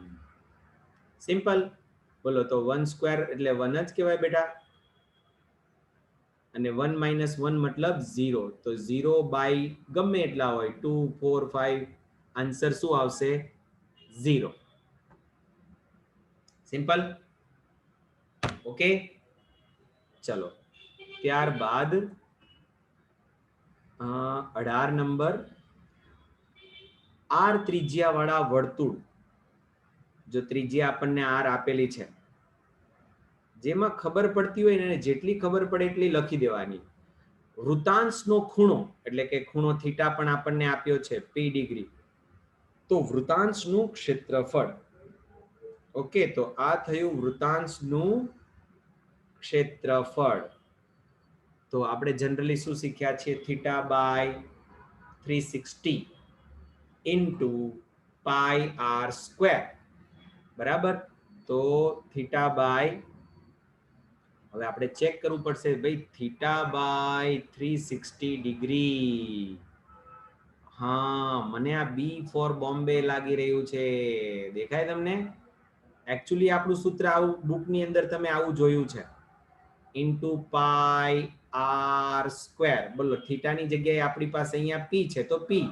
Speaker 1: સિમ્પલ. બોલો, તો 1 સ્ક્વેર એટલે 1 જ કહેવાય બેટા, અને 1 - 1 મતલબ 0. તો 0 બાય ગમે એટલા હોય, 2 4 5, આન્સર શું આવશે? 0. સિમ્પલ. ઓકે, ચલો ત્યારબાદ 18 નંબર. આર ત્રિજ્યા વાળા વર્તુળ, જો ત્રિજ્યા આપણને આર આપેલી છે, જેમાં ખબર પડતી હોય ને જેટલી ખબર પડે એટલી લખી દેવાની. વૃતાંશનો ખૂણો એટલે કે ખૂણો થીટા પણ આપણને આપ્યો છે p ડિગ્રી, તો વૃતાંશનું ક્ષેત્રફળ. ઓકે, તો આ થયું વૃતાંશનું ક્ષેત્રફળ. તો આપણે જનરલી શું શીખ્યા છીએ, theta by 360 into pi R square, બરાબર. તો થીટા બાય, હવે આપણે ચેક કરવું પડશે ભાઈ, થીટા બાય 360 ડિગ્રી. હા, મને આ બી ફોર બોમ્બે લાગી રહ્યું છે, દેખાય તમને? એકચ્યુઅલી આપણું સૂત્ર આવું બુકની અંદર તમે આવું જોયું છે, ઇન્ટુ પાઈ આર સ્ક્વેર. બોલો, થીટાની જગ્યાએ આપણી પાસે અહીંયા પી છે તો પી,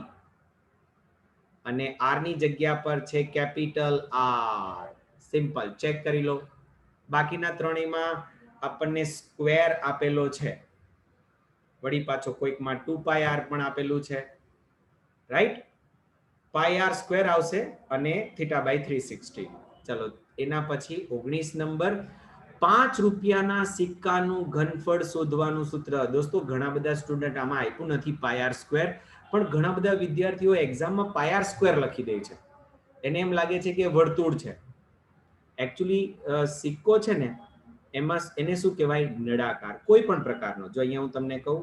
Speaker 1: અને આર ની જગ્યા પર છે કેપિટલ આર. સિમ્પલ, ચેક કરી લો. બાકીના ત્રણેયમાં આપણને સ્ક્વેર આપેલો છે, વળી પાછો કોઈકમાં 2 પાઈ આર પણ આપેલું છે, રાઈટ. પાઈ આર સ્ક્વેર આવશે અને થીટા બાય 360. ચલો, એના પછી 19 નંબર, 5 રૂપિયાના સિક્કાનું ઘનફળ શોધવાનું સૂત્ર. દોસ્તો, ઘણા બધા સ્ટુડન્ટ આમાં આપ્યું નથી પાઈ આર સ્ક્વેર, પણ ઘણા બધા વિદ્યાર્થીઓ એક્ઝામમાં પાઈ આર સ્ક્વેર લખી દે છે, એને એમ લાગે છે કે વર્તુળ છે. એકચ્યુઅલી સિક્કો છે ને, એમાં એને શું કહેવાય, નળાકાર કોઈ પણ પ્રકારનો. જો અહીંયા હું તમને કહું,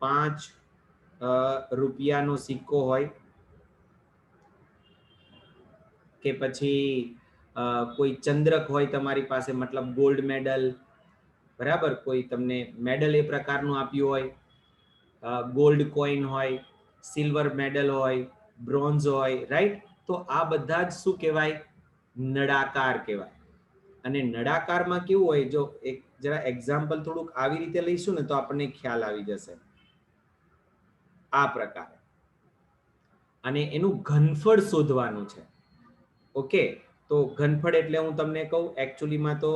Speaker 1: 5 રૂપિયાનો સિક્કો હોય કે પછી કોઈ ચંદ્રક હોય તમારી પાસે, મતલબ ગોલ્ડ મેડલ, બરાબર, કોઈ તમને મેડલ એ પ્રકારનું આપ્યું હોય, ગોલ્ડ કોઈન હોય, સિલ્વર મેડલ હોય, બ્રોન્ઝ હોય, રાઈટ. તો આ બધા જ શું કહેવાય, નળાકાર કહેવાય. અને નળાકારમાં કેવું હોય, જો એક જરા એક્ઝામ્પલ થોડુંક આવી રીતે લઈશું ને તો આપણને ખ્યાલ આવી જશે. આ પ્રકારે, અને એનું ઘનફળ શોધવાનું છે. ઓકે, તો ઘનફળ એટલે હું તમને કહું, એકચ્યુઅલીમાં તો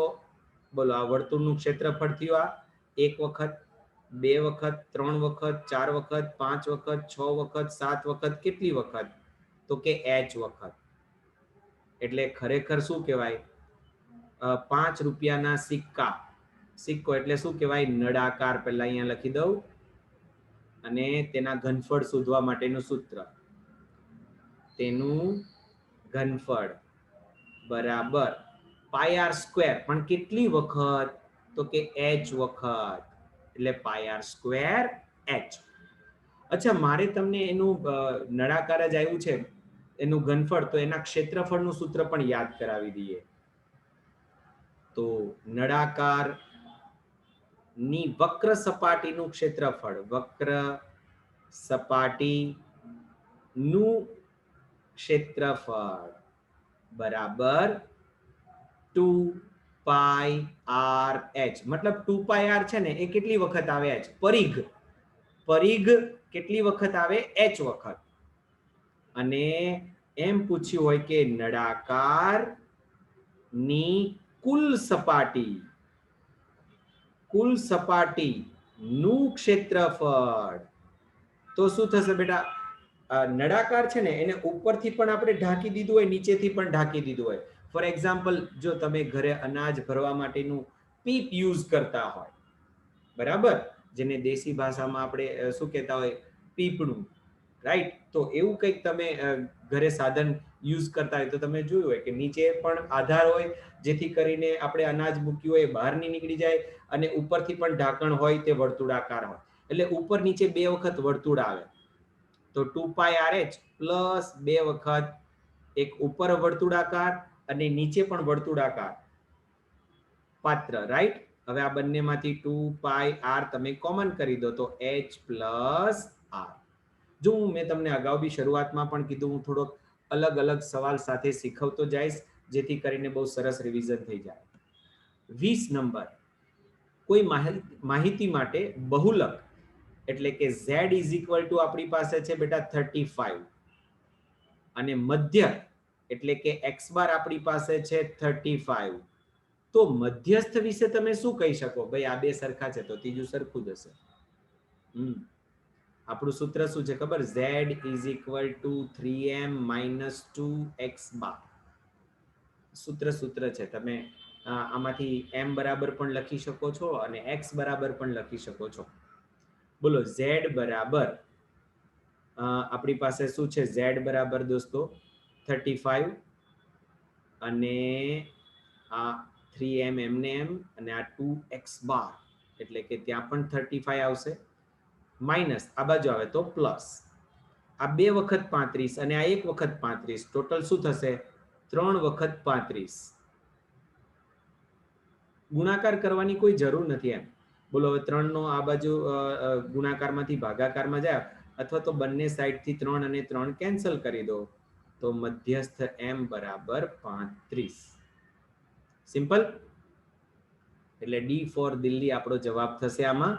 Speaker 1: બોલો, આ વર્તુળનું ક્ષેત્રફળ થયું, આ 1 વખત, 2 વખત, 3 વખત, 4 વખત, 5 વખત, 6 વખત, 7 વખત. કેટલી વખત? તો કે h વખત. એટલે ખરેખર શું કહેવાય, 5 રૂપિયાના સિક્કા, સિક્કો એટલે શું કહેવાય, નળાકાર. પહેલા અહીંયા લખી દઉં, અને તેના ઘનફળ શોધવા માટેનું સૂત્ર, તેનું ઘનફળ બરાબર પાઈ આર સ્ક્વેર. પણ કેટલી વખત? તો કે h વખત, એટલે પાઈ આર સ્ક્વેર h. અચ્છા, મારે તમને એનું નળાકાર જ આવ્યું છે, એનું ઘનફળ, તો એના ક્ષેત્રફળનું સૂત્ર પણ યાદ કરાવી દઈએ. તો નળાકાર ની વક્ર સપાટીનું ક્ષેત્રફળ, વક્ર સપાટી નું ક્ષેત્રફળ બરાબર 2 પાઈ આર એચ. મતલબ 2 પાઈ આર છે ને, એ કેટલી વખત આવે એચ? પરિઘ, પરિઘ કેટલી વખત આવે? એચ વખત. અને એમ પૂછ્યું હોય કે નળાકાર ની કુલ સપાટી, કુલ સપાટી નું ક્ષેત્રફળ, તો શું થશે બેટા? નળાકાર છે ને, એને ઉપરથી પણ આપણે ઢાંકી દીધું હોય, નીચેથી પણ ઢાંકી દીધું હોય. ફોર એક્ઝામ્પલ, જો તમે ઘરે અનાજ ભરવા માટેનું પીપ યુઝ કરતા હોય, બરાબર, જેને દેશી ભાષામાં આપણે શું કહેતા હોય, પીપણું, રાઈટ. તો એવું કંઈક તમે ઘરે સાધન યુઝ કરતા હોય તો તમે જોયું હોય કે નીચે પણ આધાર હોય, જેથી કરીને આપણે અનાજ મૂક્યું હોય બહાર નહીં નીકળી જાય, અને ઉપરથી પણ ઢાંકણ હોય, તે વર્તુળાકાર હોય. એટલે ઉપર નીચે 2 વખત વર્તુળ આવે. તો 2 પાઈ આર એચ પ્લસ 2 વખત એક ઉપર વર્તુળાકાર અને નીચે પણ વર્તુળાકાર પાત્ર, રાઈટ. હવે આ બંનેમાંથી 2 પાઈ આર તમે કોમન કરી દો તો h પ્લસ આર. જો મેં તમને અગાઉ બી શરૂઆતમાં પણ કીધું, હું થોડોક અલગ અલગ સવાલ સાથે શીખવતો જઈશ, જેથી કરીને બહુ સરસ રિવિઝન થઈ જાય. 20 નંબર, કોઈ માહિતી માટે બહુલક એટલે કે z ઇઝ ઇક્વલ ટુ આપણી પાસે છે બેટા 35, અને મધ્ય એટલે કે x બાર આપણી પાસે છે 35. તો મધ્યસ્થ વિશે તમે શું કહી શકો? ભાઈ આ બે સરખા છે તો ત્રીજું સરખું જ હશે. આપણું સૂત્ર શું છે ખબર? z is equal two 3m minus 2x બાર. સૂત્ર છે. તમે આમાંથી m બરાબર પણ લખી શકો છો અને x બરાબર પણ લખી શકો છો. બોલો z બરાબર આપણી પાસે શું છે? z બરાબર દોસ્તો 35 અને આ 3m એમને એમ અને આ 2x બાર એટલે કે ત્યાં પણ 35 આવશે માઇનસ આ બાજુ આવે તો પ્લસ આ 2 વખત 35 અને આ 1 વખત 35 ટોટલ શું થશે? 3 વખત 35 ગુણાકાર કરવાની કોઈ જરૂર નથી એમ. બોલો હવે 3 નો આ બાજુ ગુણાકારમાંથી ભાગાકારમાં જાય અથવા તો બંને સાઈડથી 3 અને 3 કેન્સલ કરી દો તો મધ્યસ્થ m બરાબર 35. સિમ્પલ. એટલે ડી ફોર દિલ્હી આપણો જવાબ થશે આમાં.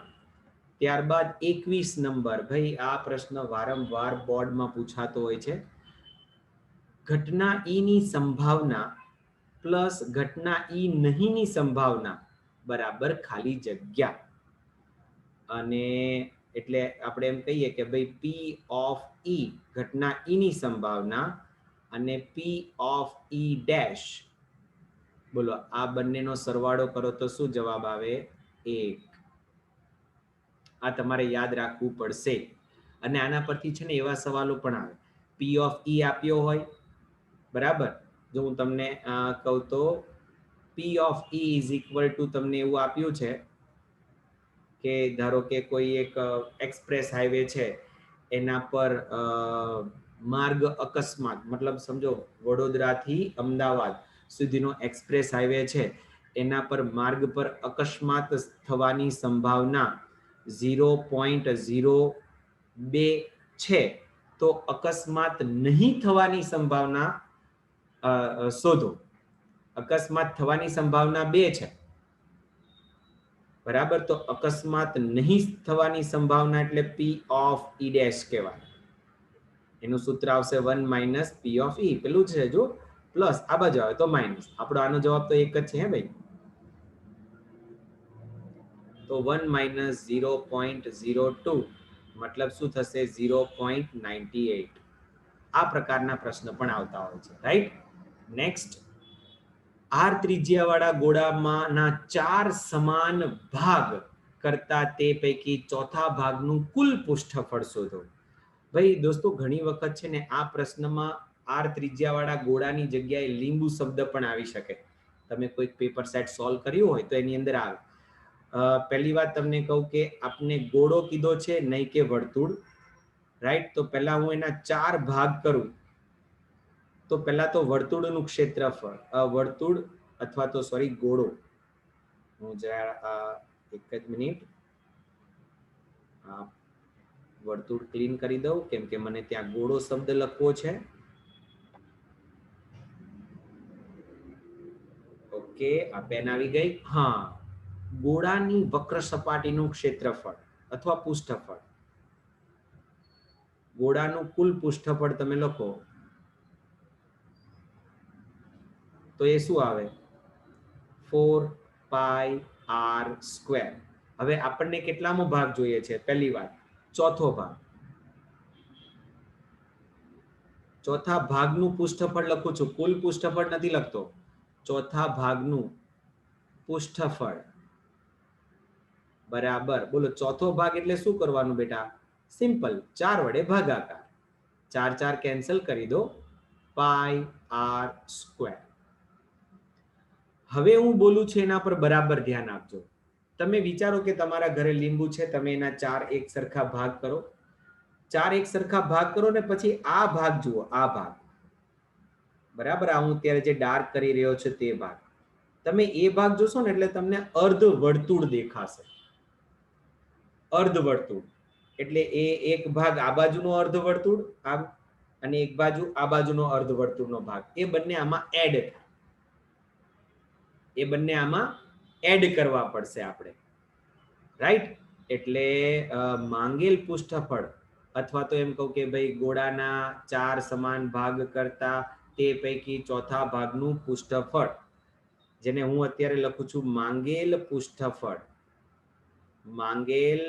Speaker 1: ત્યારબાદ 21 નંબર. ભાઈ આ પ્રશ્ન વારંવાર બોર્ડમાં પૂછાતો હોય છે. ઘટના ઈ ની સંભાવના પ્લસ ઘટના ઈ નહીંની સંભાવના બરાબર ખાલી જગ્યા. અને એટલે આપણે એમ કહીએ કે ભાઈ પી ઓફ ઈ ઘટના ઈ ની સંભાવના અને પી ઓફ ઈ ડેશ, બોલો આ બંનેનો સરવાળો કરો તો શું જવાબ આવે? 1. આ તમારે યાદ રાખવું પડશે. અને આના પરથી છે ને એવા સવાલો પણ આવે. પી ઓફ ઈ આપ્યો હોય, બરાબર, જો હું તમને કહું તો પી of E is equal two તમને એવું આપ્યું છે કે ધારો કે કોઈ એક એક્સપ્રેસ હાઈવે છે, એના પર માર્ગ અકસ્માત, મતલબ સમજો વડોદરાથી અમદાવાદ સુધીનો એક્સપ્રેસ હાઈવે છે, એના પર માર્ગ પર અકસ્માત થવાની સંભાવના 0.02 છે, તો અકસ્માત નહીં થવાની સંભાવના શોધો. અકસ્માત થવાની સંભાવના 2 છે, બરાબર, તો અકસ્માત નહીં થવાની સંભાવના એટલે પી ઓફ ઈ ડેશ કહેવાય. એનું સૂત્ર આવશે 1 માઇનસ પી ઓફ ઈ. પેલું છે જો પ્લસ આ બાજુ આવે તો માઇનસ. આપણો આનો જવાબ તો એક જ છે હે ભાઈ. તો 1 માઇનસ 0.02 મતલબ શું થશે? 0.98. આ પ્રકારના પ્રશ્ન પણ આવતા હોય છે, રાઈટ. નેક્સ્ટ, આર ત્રિજ્યાવાળા ગોળામાંના 4 સમાન ભાગ કરતા તે પૈકી ચોથા ભાગનું કુલ પૃષ્ઠફળ શોધો. ભાઈ દોસ્તો ઘણી વખત છે ને આ પ્રશ્નમાં આર ત્રિજ્યાવાળા ગોળાની જગ્યાએ લીંબુ શબ્દ પણ આવી શકે. તમે કોઈક પેપર સેટ સોલ્વ કર્યું હોય તો એની અંદર આવે. પહેલી વાત તમને કહું કે આપને ગોળો કીધો છે, નહીં કે વર્તુળ, રાઈટ. તો પહેલા હું એના 4 ભાગ કરું તો પહેલા તો વર્તુળનું ક્ષેત્રફળ, વર્તુળ અથવા તો સોરી ગોળો, હું જરા એક જ મિનિટ વર્તુળ ક્લીન કરી દઉં કેમ કે મને ત્યાં ગોળો શબ્દ લખવો છે. ઓકે, આ પેન આવી ગઈ. હા, ગોળાની વક્ર સપાટીનું ક્ષેત્રફળ અથવા પૃષ્ઠફળ, ગોળાનું કુલ પૃષ્ઠફળ તમે લખો તો એ શું આવે? 4πr². હવે આપણને કેટલામો ભાગ જોઈએ છે? પહેલી વાત ચોથો ભાગ. ચોથા ભાગનું પૃષ્ઠફળ લખું છું, કુલ પૃષ્ઠફળ નથી લખતો. ચોથા ભાગનું પૃષ્ઠફળ બરાબર. બોલો ચોથો ભાગ એટલે શું કરવાનું બેટા? સિમ્પલ, 4 વડે ભાગાકાર. 4 4 કેન્સલ કરી દો, πr². હવે હું બોલું છું એના પર બરાબર ધ્યાન આપજો. તમે વિચારો કે તમારા ઘરે લીંબુ છે, તમે એના 4 એક સરખા ભાગ કરો. 4 એક સરખા ભાગ કરો ને પછી આ ભાગ જુઓ, આ ભાગ, બરાબર, આ હું અત્યારે જે ડાર્ક કરી રહ્યો છું તે ભાગ. તમે એ ભાગ જોશો ને એટલે તમને અર્ધ વર્તુળ દેખાશે. અર્ધ વર્તુળ એટલે એ એક ભાગ આ બાજુનો અર્ધ વર્તુળ આમ, અને એક બાજુ આ બાજુનો અર્ધ વર્તુળનો ભાગ. એ બંને આમાં એડ થાય. એ બંને આમાં એડ કરવા પડશે આપણે, રાઈટ. એટલે માંગેલ પૃષ્ઠફળ અથવા તો એમ કહું કે ભાઈ ગોળાના 4 સમાન ભાગ કરતા તે પૈકી ચોથા ભાગનું પૃષ્ઠફળ, જેને હું અત્યારે લખું છું માંગેલ પૃષ્ઠફળ, માંગેલ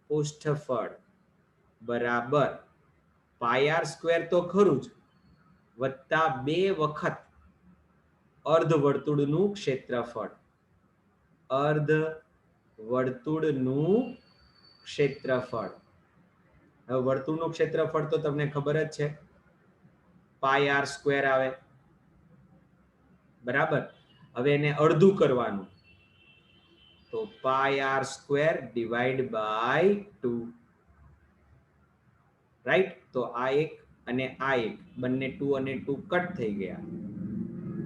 Speaker 1: પૃષ્ઠફળ બરાબર πr² તો ખરું જ, વત્તા 2 વખત અર્ધ વર્તુળનું ક્ષેત્રફળ. અર્ધ વર્તુળનું ક્ષેત્રફળ. હવે વર્તુળનું ક્ષેત્રફળ તો તમને ખબર જ છે, પાઈ આર સ્ક્વેર આવે, બરાબર. હવે એને અડધું કરવાનું, તો pi R square divide by 2, right. તો આ એક અને આ એક બંને 2 અને 2 કટ થઈ ગયા,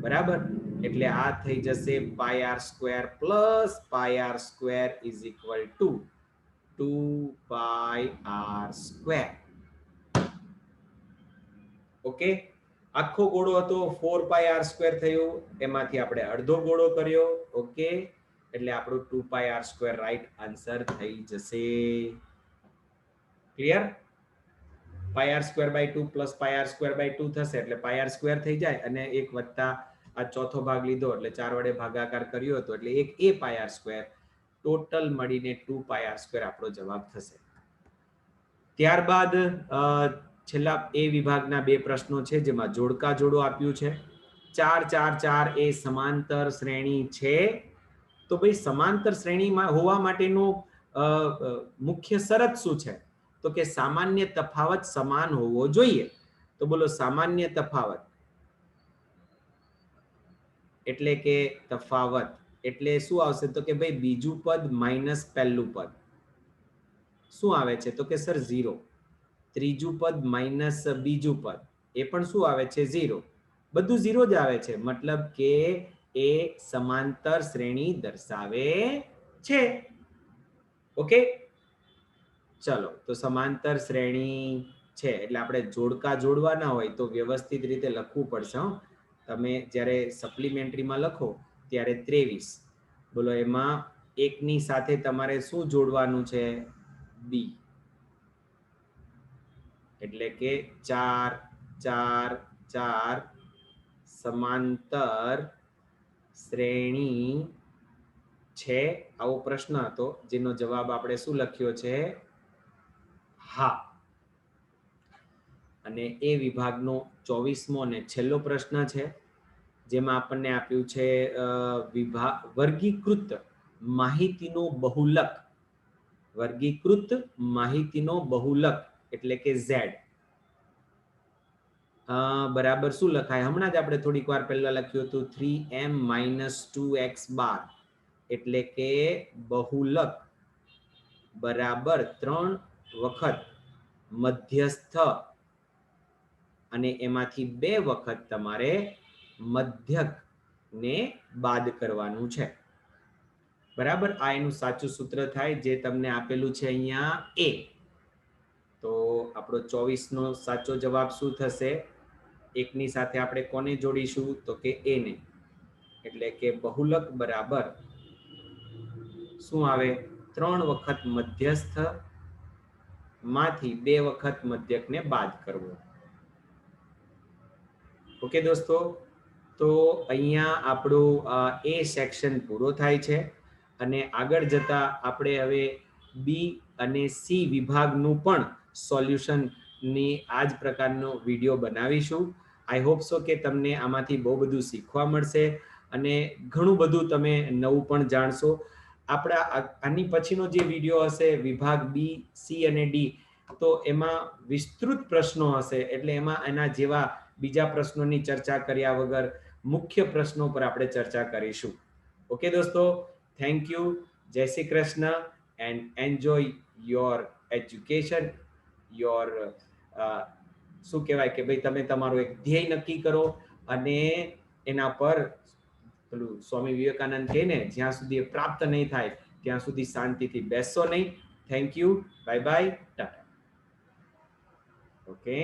Speaker 1: બરાબર. એટલે આ થઈ જશે pi R square plus pi R square is equal to 2 pi R square. Okay, આખો ગોળો હતો 4 પાઈ આર સ્ક્વેર થયું, એમાંથી આપણે અડધો ગોળો કર્યો. ઓકે, એટલે આપણું 2 pi R square right answer થઈ જશે. Clear? Pi R square by 2 plus pi R square by 2 થશે, એટલે પાઈ આર સ્ક્વેર થઈ જાય, અને એક વત્તા આ ચોથો ભાગ લીધો એટલે 4 વડે ભાગાકાર કર્યો હતો, એટલે એક એ પાઈ આર સ્ક્વેર, ટોટલ મળીને 2 પાઈ આર સ્ક્વેર આપણો જવાબ થશે. ત્યારબાદ છેલ્લા એ વિભાગના બે પ્રશ્નો છે, જેમાં જોડકા જોડો આપ્યું છે. 4 4 4 એ સમાંતર શ્રેણી છે. તો ભાઈ સમાંતર શ્રેણીમાં હોવા માટેનું મુખ્ય શરત શું છે? તો કે સામાન્ય તફાવત સમાન હોવો જોઈએ. તો બોલો, સામાન્ય તફાવત એટલે કે તફાવત એટલે શું આવશે? તો કે ભાઈ બીજું પદ માઇનસ પહેલું પદ. શું આવે છે? તો કે સર 0. ત્રીજું પદ માઇનસ બીજું પદ, એ પણ શું આવે છે? 0. બધું 0 જ આવે છે, મતલબ કે એ સમાંતર શ્રેણી દર્શાવે છે. ઓકે, ચલો, તો સમાંતર શ્રેણી છે એટલે આપણે જોડકા જોડવાના હોય તો વ્યવસ્થિત રીતે લખવું પડશે. તમે જ્યારે સપ્લિમેન્ટરીમાં લખો ત્યારે 23, બોલો એમાં એકની સાથે તમારે શું જોડવાનું છે? બી. એટલે કે 4 4 4 સમાંતર શ્રેણી છે. આવો પ્રશ્ન હતો, જેનો જવાબ આપણે શું લખ્યો છે? હા. અને એ વિભાગનો 24મો અને છેલ્લો પ્રશ્ન છે, જેમાં આપણને આપ્યું છે વર્ગીકૃત માહિતીનો બહુલક. વર્ગીકૃત માહિતીનો બહુલક એટલે કે ઝેડ બરાબર શું લખાય? હમણાં જ આપણે થોડીક વાર પહેલા લખ્યું હતું 3m - 2x બાર, એટલે કે બહુલક બરાબર 3 વખત મધ્યસ્થ, અને એમાંથી 2 વખત તમારે મધ્યક ને બાદ કરવાનું છે. બરાબર, આ એનું સાચું સૂત્ર થાય, જે તમને આપેલું છે અહીંયા એ. તો આપણો 24નો સાચો જવાબ શું થશે? એકની સાથે આપણે કોને જોડીશું? તો કે એ ને. એટલે કે બહુલક બરાબર શું આવે? 3 વખત મધ્યસ્થ માંથી 2 વખત મધ્યકને બાદ કરવો. ઓકે દોસ્તો, તો અહીંયા આપણું એ સેક્શન પૂરો થાય છે, અને આગળ જતા આપણે હવે બી અને સી વિભાગનું પણ સોલ્યુશનની આ જ પ્રકારનો વિડીયો બનાવીશું. આઈ હોપ સો કે તમને આમાંથી બહુ બધું શીખવા મળશે, અને ઘણું બધું તમે નવું પણ જાણશો. આપણા આની પછીનો જે વિડીયો હશે વિભાગ બી, સી અને ડી, તો એમાં વિસ્તૃત પ્રશ્નો હશે, એટલે એમાં એના જેવા બીજા પ્રશ્નોની ચર્ચા કર્યા વગર મુખ્ય પ્રશ્નો પર આપણે ચર્ચા કરીશું. ઓકે દોસ્તો, થેન્ક યુ. જય Shri Krishna, and enjoy your education. Your શું કહેવાય કે ભાઈ તમે તમારું એક ધ્યેય નક્કી કરો, અને એના પર પેલું સ્વામી વિવેકાનંદ કહે ને, જ્યાં સુધી એ પ્રાપ્ત નહીં થાય ત્યાં સુધી શાંતિથી બેસશો નહીં. Thank you, bye bye, Tata. Okay.